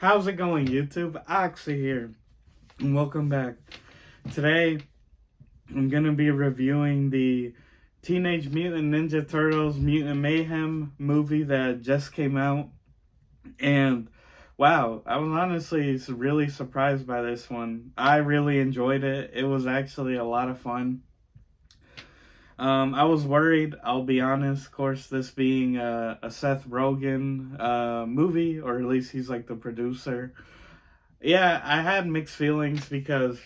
How's it going, YouTube? Oxy here, and welcome back. Today, I'm going to be reviewing the Teenage Mutant Ninja Turtles Mutant Mayhem movie that just came out. And wow, I was honestly really surprised by this one. I really enjoyed it. It was actually a lot of fun. I was worried, I'll be honest, of course, this being a Seth Rogen movie, or at least he's like the producer. Yeah, I had mixed feelings because,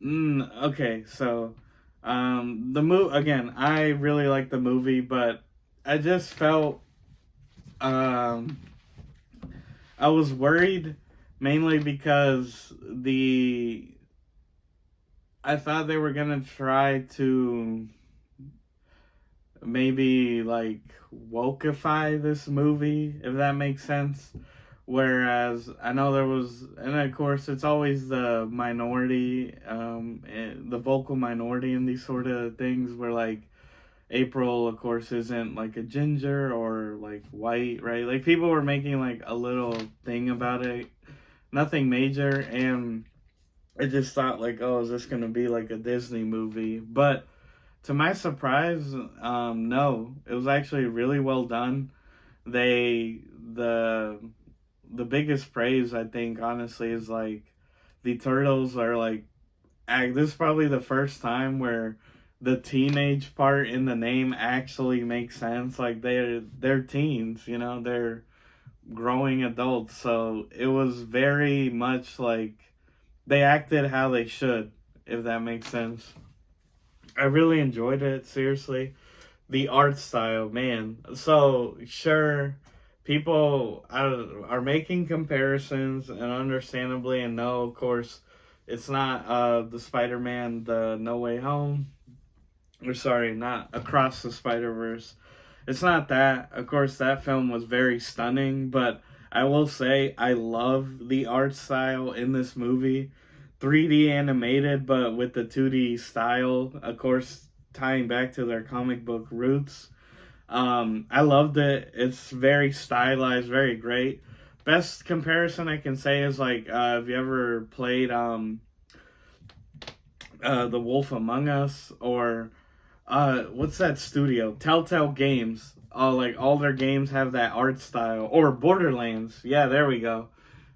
okay, so, the again, I really like the movie, but I just felt, um, I was worried mainly because I thought they were gonna try to maybe like wokeify this movie, if that makes sense. Whereas I know there was, and of course, it's always the minority, the vocal minority in these sort of things, where like April, of course, isn't like a ginger or like white, right? Like people were making like a little thing about it, nothing major, and I just thought like, oh, is this gonna be like a Disney movie? But to my surprise, no, it was actually really well done. They the biggest praise I think honestly is like the turtles are like this is probably the first time where the teenage part in the name actually makes sense. Like they're teens, they're growing adults. So it was very much like they acted how they should, if that makes sense. I really enjoyed it, seriously. The art style, man. So, sure, people are making comparisons, and understandably, and no, of course, it's not the Spider-Man, the No Way Home, or sorry, not Across the Spider-Verse. It's not that. Of course, that film was very stunning, but I will say I love the art style in this movie. 3D animated, but with the 2D style, of course, tying back to their comic book roots. I loved it. It's very stylized, very great. Best comparison I can say is like, have you ever played The Wolf Among Us, or what's that studio? Telltale Games. Like all their games have that art style. Or Borderlands. Yeah, there we go.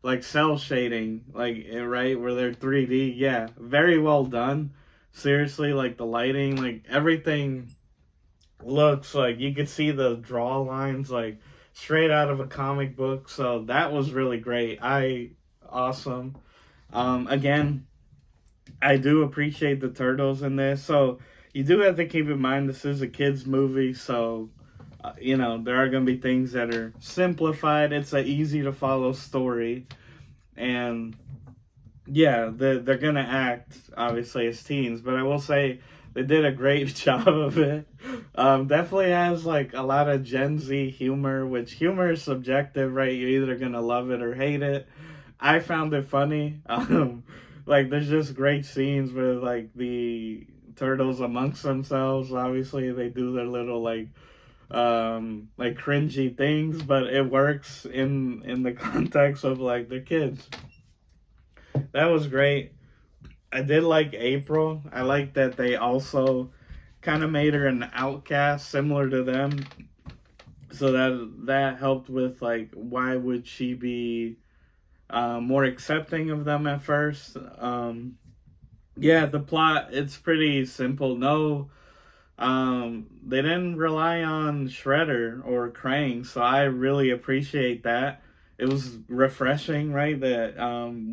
Like cell shading, like right where they're 3D. Yeah, very well done. Seriously, like the lighting, like everything looks like you could see the draw lines like straight out of a comic book. So that was really great. Awesome. Again, I do appreciate the turtles in this. So you do have to keep in mind this is a kids movie, so there are going to be things that are simplified. It's an easy to follow story, and yeah, they're going to act obviously as teens, but I will say they did a great job of it. Definitely has like a lot of Gen Z humor, which humor is subjective, right? You're either going to love it or hate it. I found it funny. Like there's just great scenes with like the turtles amongst themselves. Obviously, they do their little like cringy things, but it works in the context of like the kids. That was great. I did like April. I like that they also kind of made her an outcast similar to them. So that helped with like why would she be more accepting of them at first. Yeah, the plot, it's pretty simple. No, they didn't rely on Shredder or Krang, so I really appreciate that. It was refreshing, right? That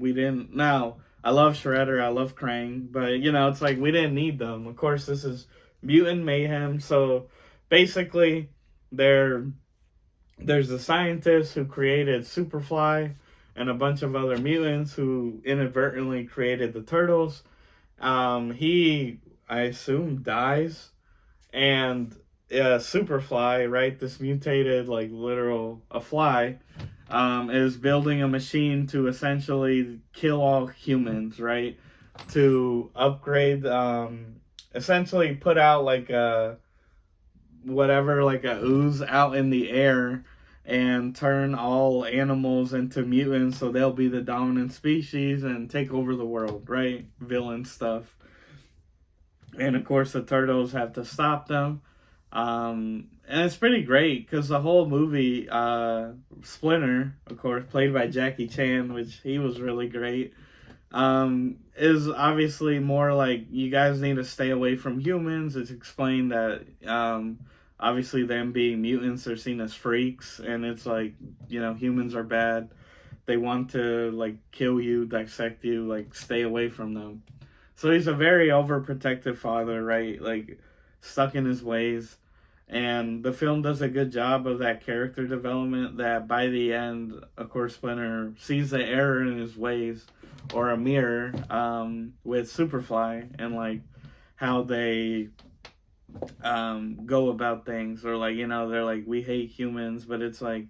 we didn't. Now, I love Shredder, I love Krang, but it's like we didn't need them. Of course, this is Mutant Mayhem, so basically, there there's the scientist who created Superfly and a bunch of other mutants who inadvertently created the turtles. He, I assume, dies, and Superfly, right, this mutated, like, literal, a fly, is building a machine to essentially kill all humans, right, to upgrade, essentially put out, like, a, whatever, like, a ooze out in the air, and turn all animals into mutants so they'll be the dominant species and take over the world, right? Villain stuff. And of course, the turtles have to stop them. And it's pretty great because the whole movie, Splinter, of course, played by Jackie Chan, which he was really great, is obviously more like you guys need to stay away from humans. It's explained that obviously them being mutants are seen as freaks, and it's like, humans are bad. They want to like kill you, dissect you, like stay away from them. So he's a very overprotective father, right? Like stuck in his ways. And the film does a good job of that character development that by the end, of course, Splinter sees the error in his ways, or a mirror, with Superfly, and like how they go about things, or like, they're like, we hate humans, but it's like,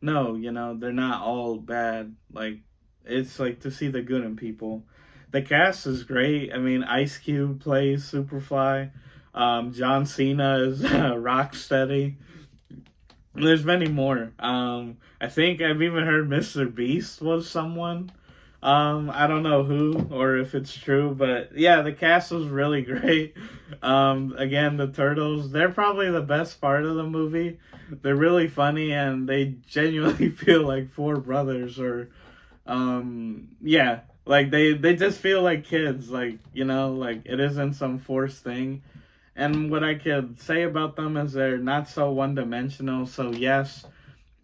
no, they're not all bad. Like, it's like to see the good in people. The cast is great. I mean, Ice Cube plays Superfly. John Cena is Rocksteady. There's many more. I think I've even heard Mr. Beast was someone. I don't know who or if it's true, but yeah, the cast was really great. Again, the turtles, they're probably the best part of the movie. They're really funny and they genuinely feel like four brothers, or yeah, like they just feel like kids, like, like it isn't some forced thing. And what I could say about them is they're not so one-dimensional. So yes,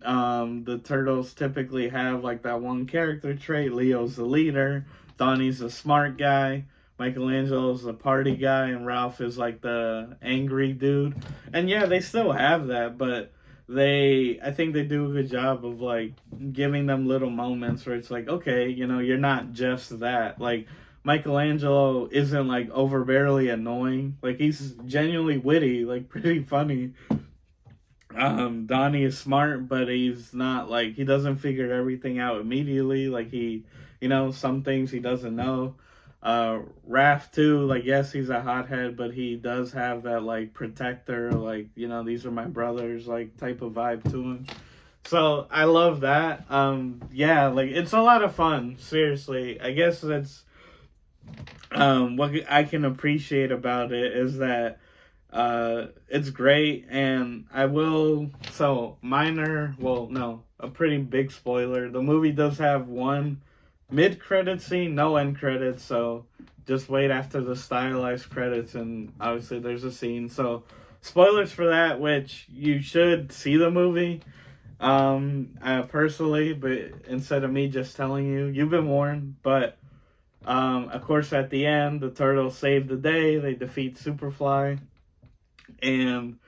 the turtles typically have like that one character trait. Leo's the leader, Donnie's the smart guy, Michelangelo's the party guy, and Ralph is like the angry dude. And yeah, they still have that, but I think they do a good job of like giving them little moments where it's like, okay, you're not just that. Like, Michelangelo isn't like overbearingly annoying. Like, he's genuinely witty, like pretty funny. Donnie is smart, but he's not like, he doesn't figure everything out immediately. Like, he, some things he doesn't know. Raph too, like, yes, he's a hothead, but he does have that like protector, like, these are my brothers, like type of vibe to him. So I love that. Yeah, like it's a lot of fun. Seriously, I guess that's what I can appreciate about it is that it's great, and I will, so minor, well, no, a pretty big spoiler. The movie does have one mid-credit scene, no end credits, so just wait after the stylized credits, and obviously there's a scene. So spoilers for that, which you should see the movie, personally, but instead of me just telling you, you've been warned. But of course, at the end, the turtles save the day. They defeat Superfly, and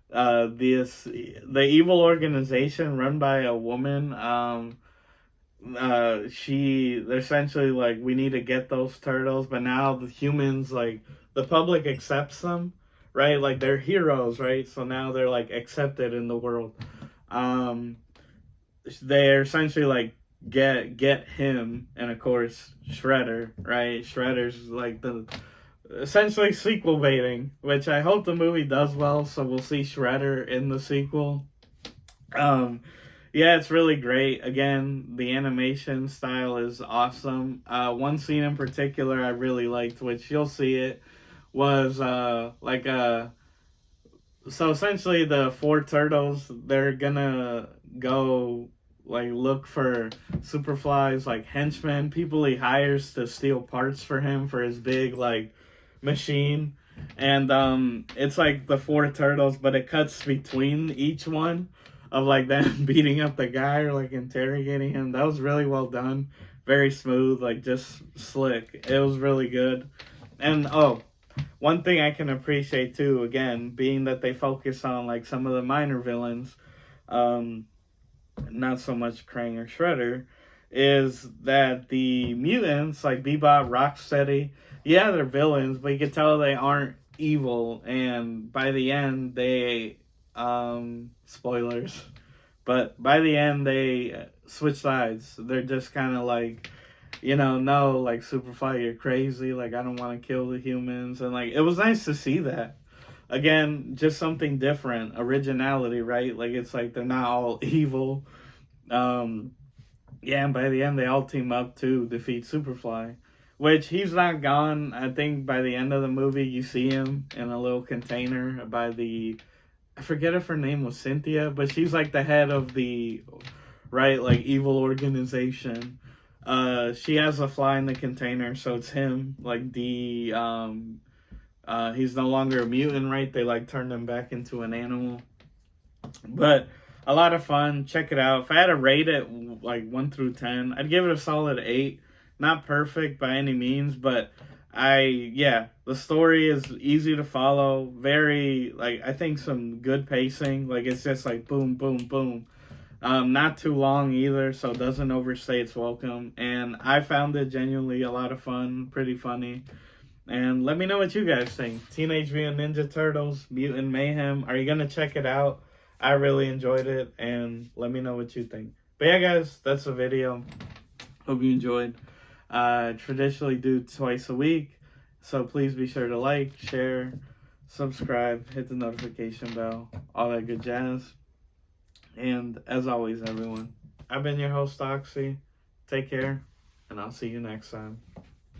the evil organization run by a woman. They're essentially like, we need to get those turtles, but now the humans, like, the public accepts them, right? Like, they're heroes, right? So now they're like accepted in the world. They're essentially like, get him, and of course Shredder, right? Shredder's like the essentially sequel baiting, which I hope the movie does well, so we'll see Shredder in the sequel. Yeah, it's really great. Again, the animation style is awesome. One scene in particular I really liked, which you'll see it, was so essentially the four turtles, they're gonna go like look for Superfly's like henchmen, people he hires to steal parts for him for his big like machine. And it's like the four turtles, but it cuts between each one of like them beating up the guy or like interrogating him. That was really well done, very smooth, like just slick. It was really good. And one thing I can appreciate too, again, being that they focus on like some of the minor villains, not so much Krang or Shredder, is that the mutants like Bebop, Rocksteady, yeah, they're villains, but you can tell they aren't evil. And by the end, they spoilers, but by the end they switch sides. They're just kind of like, no, like, Superfly, you're crazy, like, I don't want to kill the humans. And like, it was nice to see that. again, just something different, originality, right? Like it's like they're not all evil. Um, yeah, and by the end they all team up to defeat Superfly, which he's not gone. I think by the end of the movie you see him in a little container by the, I forget if her name was Cynthia, but she's like the head of the, right, like evil organization. She has a fly in the container, so it's him. Like he's no longer a mutant, right? They like turned him back into an animal. But a lot of fun. Check it out. If I had to rate it like 1 through 10, I'd give it a solid 8. Not perfect by any means, but the story is easy to follow. Very, like, I think some good pacing. Like it's just like boom, boom, boom. Not too long either, so it doesn't overstay its welcome. And I found it genuinely a lot of fun, pretty funny. And let me know what you guys think. Teenage Mutant Ninja Turtles, Mutant Mayhem. Are you going to check it out? I really enjoyed it, and let me know what you think. But yeah, guys, that's the video. Hope you enjoyed. Traditionally do twice a week, so please be sure to like, share, subscribe, hit the notification bell, all that good jazz. And as always, everyone, I've been your host, Oxy. Take care, and I'll see you next time.